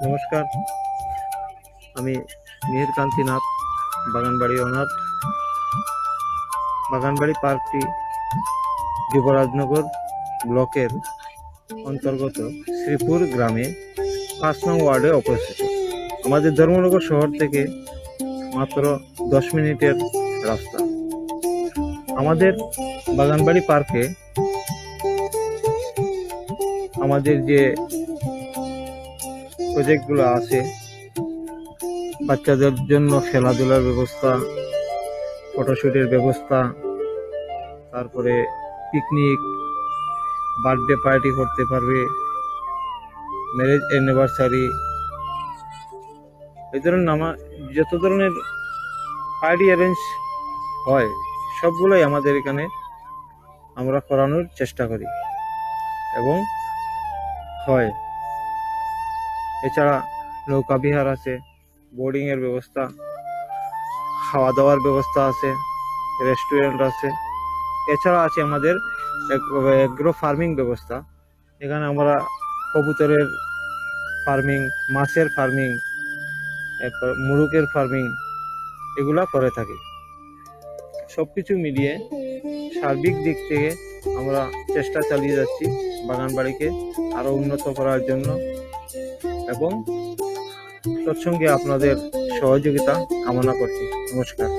নমস্কার, আমি মিহির কান্তিনাথ, বাগানবাড়ি ওনার। বাগানবাড়ি পার্কটি যুবরাজনগর ব্লকের অন্তর্গত শ্রীপুর গ্রামে ৫ নং ওয়ার্ডে অবস্থিত। আমাদের ধর্মনগর শহর থেকে মাত্র 10 মিনিটের রাস্তা। আমাদের বাগানবাড়ি পার্কে আমাদের যে প্রজেক্টগুলো আছে, বাচ্চাদের জন্য খেলাধুলার ব্যবস্থা, ফটোশ্যুটের ব্যবস্থা, তারপরে পিকনিক, বার্থডে পার্টি করতে পারবে, ম্যারেজ অ্যানিভার্সারি, এই ধরনের যত ধরনের পার্টি অ্যারেঞ্জ হয় সবগুলোই আমাদের এখানে আমরা করানোর চেষ্টা করি এবং হয়। এছাড়া নৌকা বিহার আছে, বোর্ডিংয়ের ব্যবস্থা, খাওয়া দাওয়ার ব্যবস্থা আছে, রেস্টুরেন্ট আছে। এছাড়া আছে আমাদের এগ্রো ফার্মিং ব্যবস্থা। এখানে আমরা কবুতরের ফার্মিং, মাছের ফার্মিং, এরপর মুরগের ফার্মিং এগুলা করে থাকি। সব কিছু মিলিয়ে সার্বিক দিক থেকে আমরা চেষ্টা চালিয়ে যাচ্ছি বাগানবাড়িকে আরও উন্নত করার জন্য, এবং তৎসঙ্গে আপনাদের সহযোগিতা কামনা করছি। নমস্কার।